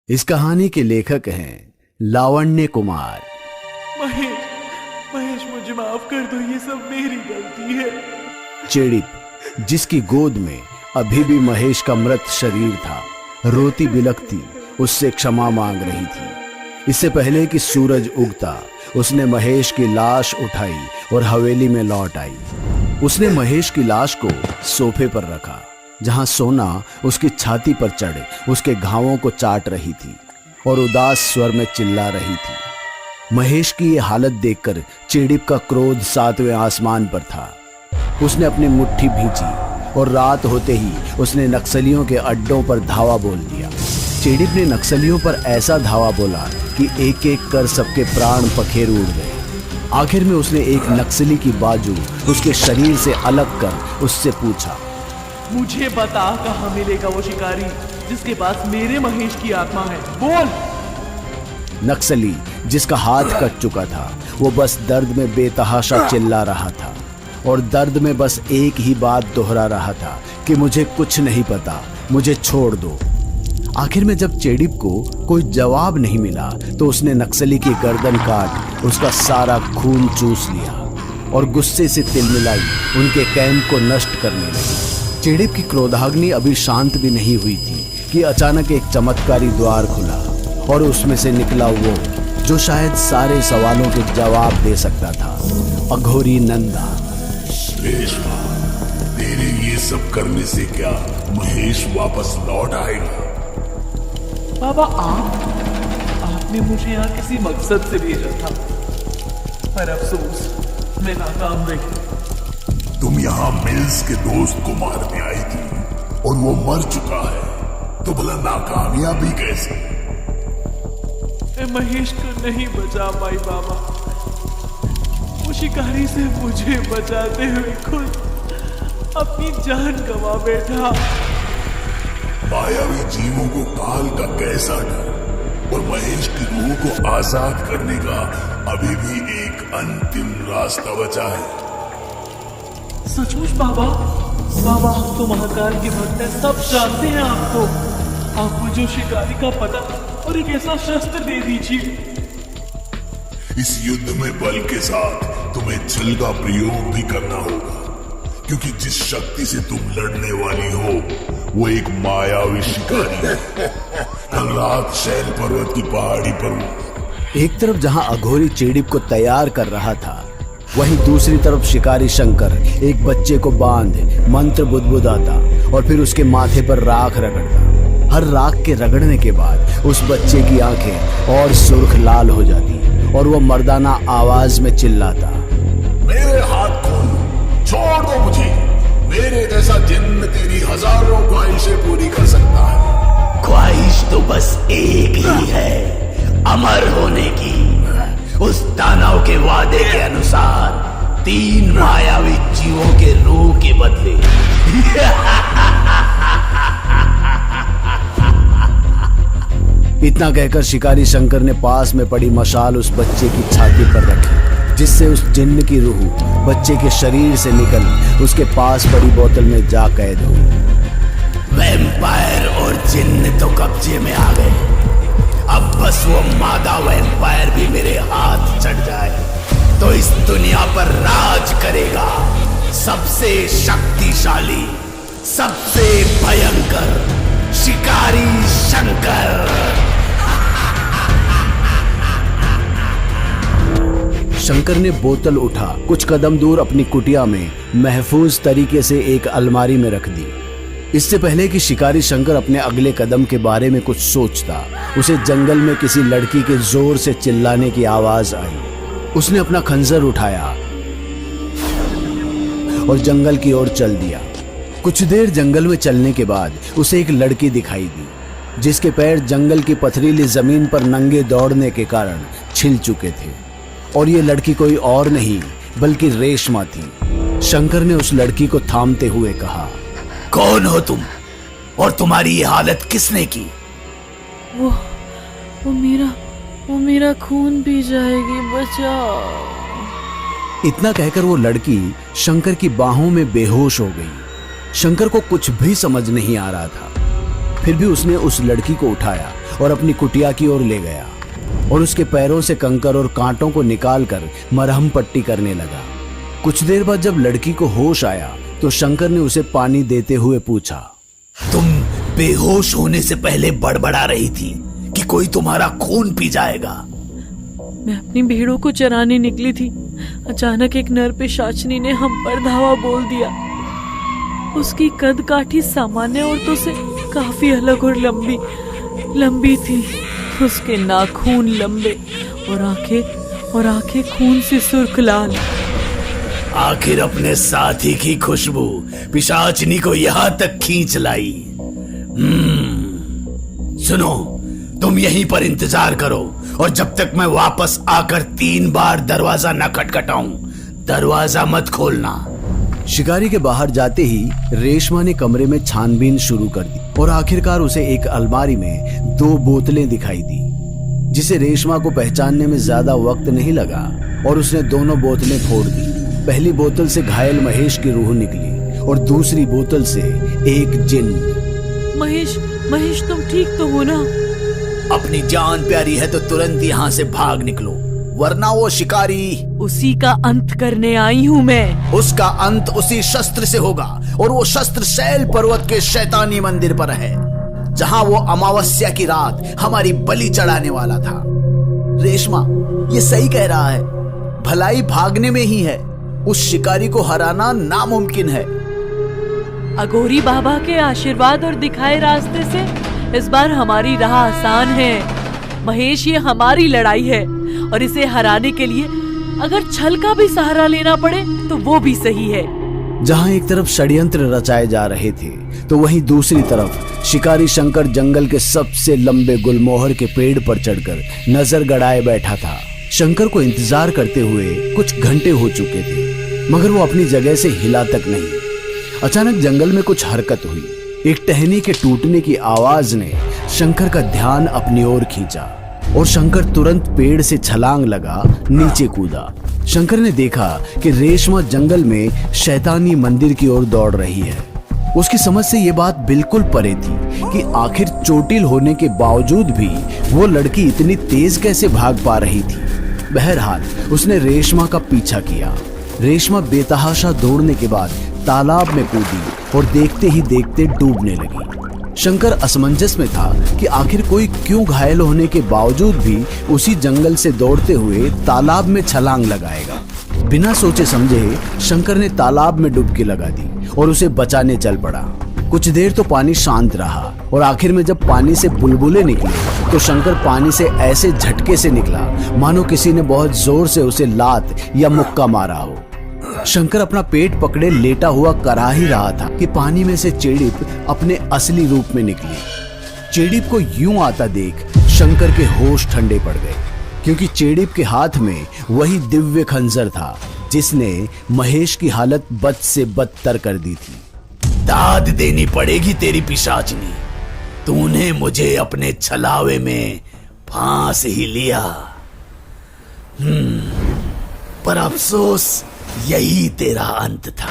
इस कहानी के लेखक हैं लावण्य कुमार। महेश, महेश मुझे माफ कर दो, ये सब मेरी गलती है। चेड़िप, जिसकी गोद में अभी भी महेश का मृत शरीर था, रोती बिलखती उससे क्षमा मांग रही थी। इससे पहले कि सूरज उगता, उसने महेश की लाश उठाई और हवेली में लौट आई। उसने महेश की लाश को सोफे पर रखा, जहां सोना उसकी छाती पर चढ़ उसके घावों को चाट रही थी और उदास स्वर में चिल्ला रही थी। महेश की ये हालत देखकर चेड़िप का क्रोध 7वें आसमान पर था। उसने अपनी मुट्ठी भींची और रात होते ही उसने नक्सलियों के अड्डों पर धावा बोल दिया। चेड़िप ने नक्सलियों पर ऐसा धावा बोला कि एक एक कर सबके प्राण पखेर उड़ गए। आखिर में उसने एक नक्सली की बाजू उसके शरीर से अलग कर उससे पूछा, मुझे बता कहाँ मिलेगा वो शिकारी जिसके पास मेरे महेश की आत्मा है, बोल। नक्सली, जिसका हाथ कट चुका था, वो बस दर्द में बेतहाशा चिल्ला रहा था और दर्द में बस एक ही बात दोहरा रहा था कि मुझे कुछ नहीं पता, मुझे छोड़ दो। आखिर में जब चेड़िप को कोई जवाब नहीं मिला तो उसने नक्सली की गर्दन काट उसका सारा खून चूस लिया और गुस्से से तिलमिलाई उनके कैंप को नष्ट करने लगी। चेड़िप की क्रोधाग्नि अभी शांत भी नहीं हुई थी कि अचानक एक चमत्कारी द्वार खुला और उसमें से निकला वो जो शायद सारे सवालों के जवाब दे सकता था, अघोरी नंदा। रेशमा, तेरे ये सब करने से क्या महेश वापस लौट आएगा? बाबा, आपने मुझे यहाँ किसी मकसद से भेजा था, पर अफसोस मैं नाकाम रही। तुम यहाँ मिल्स के दोस्त को मारने आई थी और वो मर चुका है, तो भला नाकामयाबी कैसे? मैं महेश को नहीं बचा पाई बाबा। वो शिकारी से मुझे बचाते हुए खुद अपनी जान गंवा बैठा। मायावी जीवों को काल का कैसा डर, और महेश की रूह को आजाद करने का अभी भी एक अंतिम रास्ता बचा है। सचमुच बाबा? बाबा, आप तो महाकाल के भक्त हैं, सब जानते हैं आपको। आप मुझे शिकारी का पता और एक ऐसा शस्त्र दे दीजिए। इस युद्ध में बल के साथ तुम्हें छल का प्रयोग भी करना होगा, क्योंकि जिस शक्ति से तुम लड़ने वाली हो वो एक मायावी शिकारी है। कल रात शैल पर्वत की पहाड़ी पर एक तरफ जहां अघोरी चेड़िप को तैयार कर रहा था, वहीं दूसरी तरफ शिकारी शंकर एक बच्चे को बांध मंत्र बुदबुदाता और फिर उसके माथे पर राख रगड़ता। हर राख के रगड़ने के बाद उस बच्चे की आंखें और सुर्ख लाल हो जाती और वो मर्दाना आवाज में चिल्लाता, मेरे हाथ खोलो, छोड़ दो मुझे। मेरे जैसा जिन्न तेरी हजारों ख्वाहिशें पूरी कर सकता है। ख्वाहिश तो बस एक ही है, अमर होने की। उस दानव के वादे के अनुसार 3 मायावी जीवों के रूह के बदले इतना कहकर शिकारी शंकर ने पास में पड़ी मशाल उस बच्चे की छाती पर रखी, जिससे उस जिन्न की रूह बच्चे के शरीर से निकल उसके पास पड़ी बोतल में जा कैद हो। वैम्पायर और जिन्न तो कब्जे में आ गए, अब बस वो मादा वैम्पायर भी मेरे हाथ चढ़ जाए तो इस दुनिया पर राज करेगा सबसे शक्तिशाली, सबसे भयंकर शिकारी शंकर। शंकर ने बोतल उठा कुछ कदम दूर अपनी कुटिया में महफूज तरीके से एक अलमारी में रख दी। इससे पहले कि शिकारी शंकर अपने अगले कदम के बारे में कुछ सोचता, उसे जंगल में किसी लड़की के जोर से चिल्लाने की आवाज आई। उसने अपना खंजर उठाया और जंगल की ओर चल दिया। कुछ देर जंगल में चलने के बाद उसे एक लड़की दिखाई दी, जिसके पैर जंगल की पथरीली जमीन पर नंगे दौड़ने के कारण छिल चुके थे, और ये लड़की कोई और नहीं बल्कि रेशमा थी। शंकर ने उस लड़की को थामते हुए कहा, कौन हो तुम और तुम्हारी ये हालत किसने की? वो मेरा खून पी जाएगी, बचाओ। इतना कहकर वो लड़की शंकर की बाहों में बेहोश हो गई। शंकर को कुछ भी समझ नहीं आ रहा था। फिर भी उसने उस लड़की को उठाया और अपनी कुटिया की ओर ले गया और उसके पैरों से कंकर और कांटों को निकालकर मरहम पट्टी करने लगा। कुछ देर बाद जब लड़की को होश आया तो शंकर ने उसे पानी देते हुए पूछा, तुम बेहोश होने से पहले बड़बड़ा रही थी कि कोई तुम्हारा खून पी जाएगा। मैं अपनी भेड़ों को चराने निकली थी। अचानक एक नर पिशाचनी ने हम पर धावा बोल दिया। उसकी कद काठी सामान्य औरतों से काफी अलग और लंबी थी। उसके नाखून लंबे और आंखें खून से सुर्ख लाल। आखिर अपने साथी की खुशबू पिशाचनी को यहाँ तक खींच लाई। सुनो, तुम यहीं पर इंतजार करो और जब तक मैं वापस आकर 3 बार दरवाजा न खटखटाऊं, दरवाजा मत खोलना। शिकारी के बाहर जाते ही रेशमा ने कमरे में छानबीन शुरू कर दी और आखिरकार उसे एक अलमारी में 2 बोतलें दिखाई दी, जिसे रेशमा को पहचानने में ज्यादा वक्त नहीं लगा और उसने दोनों बोतलें फोड़ दी। पहली बोतल से घायल महेश की रूह निकली और दूसरी बोतल से एक जिन्न। महेश तुम ठीक तो हो ना? अपनी जान प्यारी है तो तुरंत यहाँ से भाग निकलो, वरना वो शिकारी। उसी का अंत करने आई हूँ मैं। उसका अंत उसी शस्त्र से होगा और वो शस्त्र शैल पर्वत के शैतानी मंदिर पर है, जहाँ वो अमावस्या की रात हमारी बलि चढ़ाने वाला था। रेशमा ये सही कह रहा है, भलाई भागने में ही है। उस शिकारी को हराना नामुमकिन है। अघोरी बाबा के आशीर्वाद और दिखाए रास्ते से इस बार हमारी राह आसान है। महेश, ये हमारी लड़ाई है और इसे हराने के लिए अगर छल का भी सहारा लेना पड़े तो वो भी सही है। जहां एक तरफ षड्यंत्र रचाए जा रहे थे तो वहीं दूसरी तरफ शिकारी शंकर जंगल के सबसे लंबे गुलमोहर के पेड़ पर चढ़कर नजर गड़ाए बैठा था। शंकर को इंतजार करते हुए कुछ घंटे हो चुके थे, मगर वो अपनी जगह से हिला तक नहीं। अचानक जंगल में कुछ हरकत हुई। एक टहनी के टूटने की आवाज ने शंकर का ध्यान अपनी ओर खींचा और शंकर तुरंत पेड़ से छलांग लगा नीचे कूदा। शंकर ने देखा कि रेशमा जंगल में शैतानी मंदिर की ओर दौड़ रही है। उसकी समझ से यह बात बिल्कुल परे थी कि आखिर चोटिल होने के बावजूद भी वो लड़की इतनी तेज कैसे भाग पा रही थी। बहरहाल उसने रेशमा का पीछा किया। रेशमा बेतहाशा दौड़ने के बाद तालाब में कूदी और देखते ही देखते डूबने लगी। शंकर असमंजस में था कि आखिर कोई क्यों घायल होने के बावजूद भी उसी जंगल से दौड़ते हुए तालाब में छलांग लगाएगा। बिना सोचे समझे शंकर ने तालाब में डुबकी लगा दी और उसे बचाने चल पड़ा। कुछ देर तो पानी शांत रहा और आखिर में जब पानी से बुलबुले निकले तो शंकर पानी से ऐसे झटके से निकला मानो किसी ने बहुत जोर से उसे लात या मुक्का मारा हो। शंकर अपना पेट पकड़े लेटा हुआ करा ही रहा था कि पानी में से चेड़िप अपने असली रूप में निकली। चेड़िप को यूं आता देख शंकर के होश ठंडे पड़ गए, क्योंकि चेड़िप के हाथ में वही दिव्य खंजर था जिसने महेश की हालत बद से बदतर कर दी थी। दाद देनी पड़ेगी तेरी पिशाचनी, तूने मुझे अपने छलावे में फांस ही लिया। पर अफसोस यही तेरा अंत था।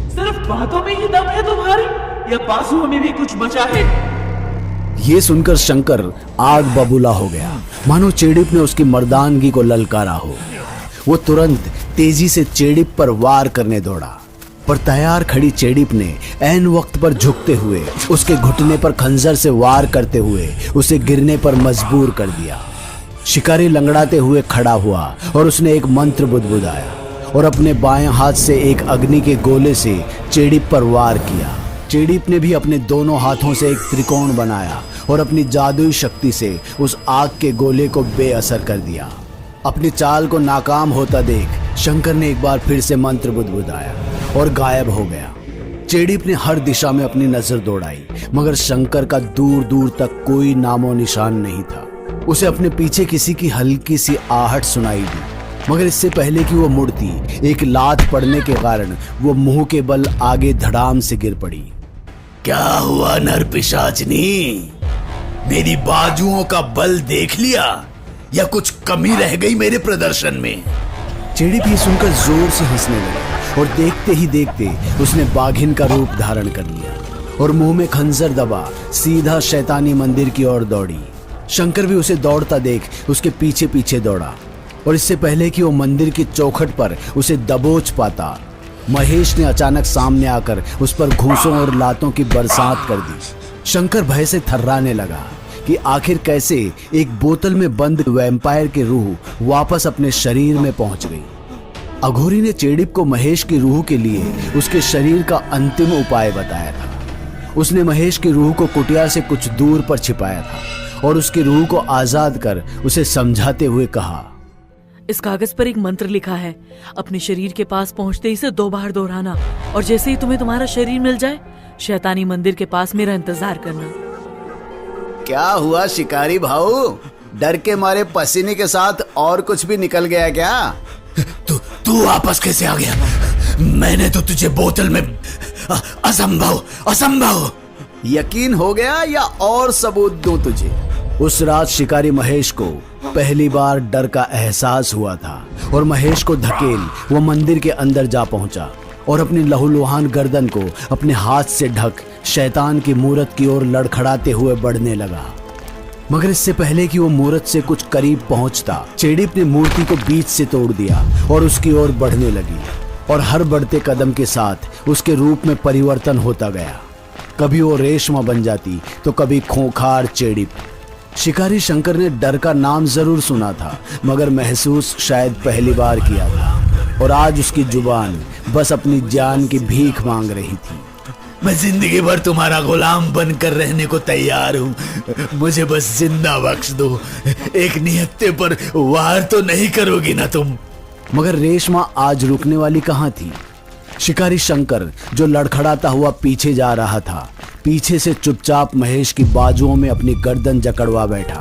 सिर्फ बातों में ही दम है तुम्हारी या बाजुओं में भी कुछ बचा है? ये सुनकर शंकर आग बबूला हो गया, मानो चेड़िप ने उसकी मर्दानगी को ललकारा हो। वो तुरंत तेजी से चेड़िप पर वार करने दौड़ा, पर तैयार खड़ी चेड़िप ने ऐन वक्त पर झुकते हुए उसके घुटने पर खंजर से वार करते हुए उसे गिरने पर मजबूर कर दिया। शिकारी लंगड़ाते हुए खड़ा हुआ और उसने एक मंत्र बुदबुदाया और अपने बाएं हाथ से एक अग्नि के गोले से चेड़िप पर वार किया। चेड़िप ने भी अपने दोनों हाथों से एक त्रिकोण बनाया और अपनी जादुई शक्ति से उस आग के गोले को बेअसर कर दिया। अपनी चाल को नाकाम होता देख शंकर ने एक बार फिर से मंत्र बुदबुदाया और गायब हो गया। चेड़िप ने हर दिशा में अपनी नजर दौड़ाई, मगर शंकर का दूर दूर तक कोई नामो निशान नहीं था। उसे अपने पीछे किसी की हल्की सी आहट सुनाई दी, मगर इससे पहले कि वो मुड़ती, एक लात पड़ने के कारण वो मुंह के बल आगे धड़ाम से गिर पड़ी। क्या हुआ नर पिशाचनी, मेरी बाजुओं का बल देख लिया या कुछ कमी रह गई मेरे प्रदर्शन में? चेड़िप ये सुनकर जोर से हंसने लगा और देखते ही देखते उसने बाघिन का रूप धारण कर लिया और मुंह में खंजर दबा सीधा शैतानी मंदिर की ओर दौड़ी। शंकर भी उसे दौड़ता देख उसके पीछे पीछे दौड़ा, और इससे पहले कि वो मंदिर की चौखट पर उसे दबोच पाता, महेश ने अचानक सामने आकर उस पर घूंसों और लातों की बरसात कर दी। शंकर भय से थर्राने लगा कि आखिर कैसे एक बोतल में बंद वैम्पायर की रूह वापस अपने शरीर में पहुंच गई। अघोरी ने चेडिप को महेश की रूह के लिए उसके शरीर का अंतिम उपाय बताया था। उसने महेश की रूह को कुटिया से कुछ दूर पर छिपाया था और उसकी रूह को आजाद कर उसे समझाते हुए कहा, इस कागज पर एक मंत्र लिखा है, अपने शरीर के पास पहुंचते ही इसे 2 बार दोहराना, और जैसे ही तुम्हें तुम्हारा शरीर मिल जाए शैतानी मंदिर के पास मेरा इंतजार करना। क्या हुआ शिकारी भाऊ, डर के मारे पसीने के साथ और कुछ भी निकल गया क्या? तू वापस कैसे आ गया? मैंने तो तुझे बोतल में असंभव। यकीन हो गया या और सबूत दूं तुझे? उस रात शिकारी महेश को पहली बार डर का एहसास हुआ था और महेश को धकेल वो मंदिर के अंदर जा पहुंचा और अपनी लहूलुहान गर्दन को अपने हाथ से ढक शैतान की मूरत की ओर लड़खड़ाते हुए बढ़ने लगा। मगर इससे पहले कि वो मूरत से कुछ करीब पहुंचता, चेडिप ने मूर्ति को बीच से तोड़ दिया और उसकी ओर बढ़ने लगी, और हर बढ़ते कदम के साथ उसके रूप में परिवर्तन होता गया। कभी वो रेशमा बन जाती तो कभी खूंखार चेडिप। शिकारी शंकर ने डर का नाम जरूर सुना था, मगर महसूस शायद पहली बार किया था, और आज उसकी जुबान बस अपनी जान की भीख मांग रही थी। मैं जिंदगी भर तुम्हारा गुलाम बनकर रहने को तैयार हूँ, मुझे बस जिंदा बख्श दो। एक निहत्थे पर वार तो नहीं करोगी ना तुम? मगर रेशमा आज रुकने वाली कहाँ थी? शिकारी शंकर जो लड़खड़ाता हुआ पीछे जा रहा था, पीछे से चुपचाप महेश की बाजुओं में अपनी गर्दन जकड़वा बैठा।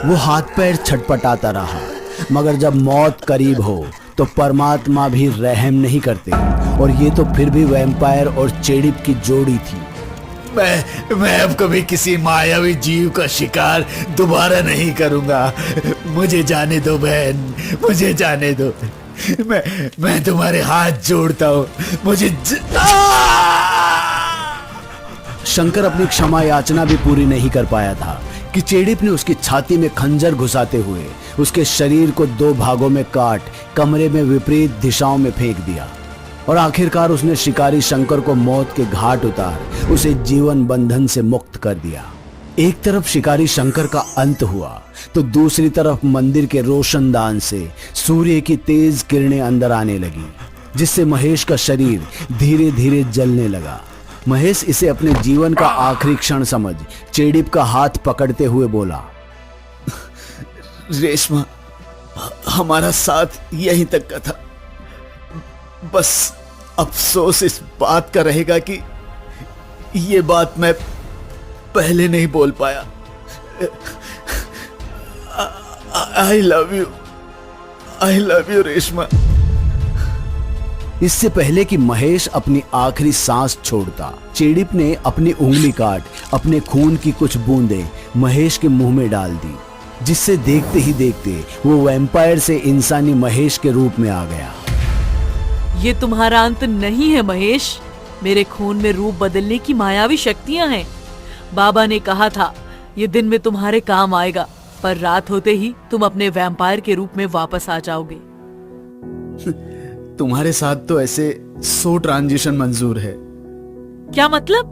वो हाथ पैर छटपटाता रहा, मगर जब मौत करीब हो तो परमात्मा भी रहम नहीं करते, और ये तो फिर भी वैम्पायर और चेडिप की जोड़ी थी। मैं अब कभी किसी मायावी जीव का शिकार दोबारा नहीं करूंगा। मुझे जाने दो बहन, मुझे जाने दो। मैं तुम्हारे हाथ जोड़ता हूँ, मुझे शंकर अपनी क्षमा याचना भी पूरी नहीं कर पाया था कि चेडिप ने उसकी छाती में खंजर घुसाते हुए उसके शरीर को 2 भागों में काट कमरे में विपरीत दिशाओं में फेंक दिया, और आखिरकार उसने शिकारी शंकर को मौत के घाट उतार उसे जीवन बंधन से मुक्त कर दिया। एक तरफ शिकारी शंकर का अंत हुआ तो दूसरी तरफ मंदिर के रोशनदान से सूर्य की तेज किरणें अंदर आने लगी, जिससे महेश का शरीर धीरे धीरे जलने लगा। महेश इसे अपने जीवन का आखिरी क्षण समझ चेडिप का हाथ पकड़ते हुए बोला, रेशमा, हमारा साथ यहीं तक का था। बस अफसोस इस बात का रहेगा कि ये बात मैं पहले नहीं बोल पाया। I love you Reshma. इससे पहले कि महेश अपनी आखिरी सांस छोड़ता, चेडिप ने अपनी उंगली काट अपने खून की कुछ बूंदें महेश के मुंह में डाल दी, जिससे देखते ही देखते वो वैम्पायर से इंसानी महेश के रूप में आ गया। ये तुम्हारा अंत नहीं है महेश, मेरे खून में रूप बदलने की मायावी शक्तियां हैं। बाबा ने कहा था ये दिन में तुम्हारे काम आएगा, पर रात होते ही तुम अपने वैम्पायर के रूप में वापस आ जाओगे। तुम्हारे साथ तो ऐसे 100 ट्रांजिशन मंजूर है। क्या मतलब?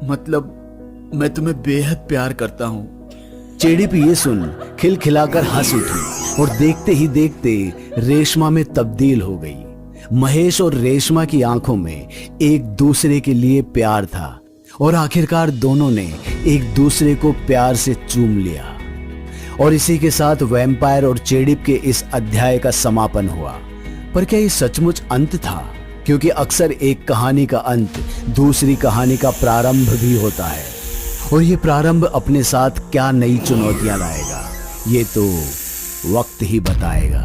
मतलब मैं तुम्हें बेहद प्यार करता हूँ। चेडिप ये सुन खिलखिलाकर हंस उठी और देखते ही देखते रेशमा में तब्दील हो गई। महेश और रेशमा की आंखों में एक दूसरे के लिए प्यार था, और आखिरकार दोनों ने एक दूसरे को प्यार से चूम लिया। और इसी के साथ वैम्पायर और चेडिप के इस अध्याय का समापन हुआ। पर क्या ये सचमुच अंत था? क्योंकि अक्सर एक कहानी का अंत दूसरी कहानी का प्रारंभ भी होता है, और ये प्रारंभ अपने साथ क्या नई चुनौतियां लाएगा, ये तो वक्त ही बताएगा।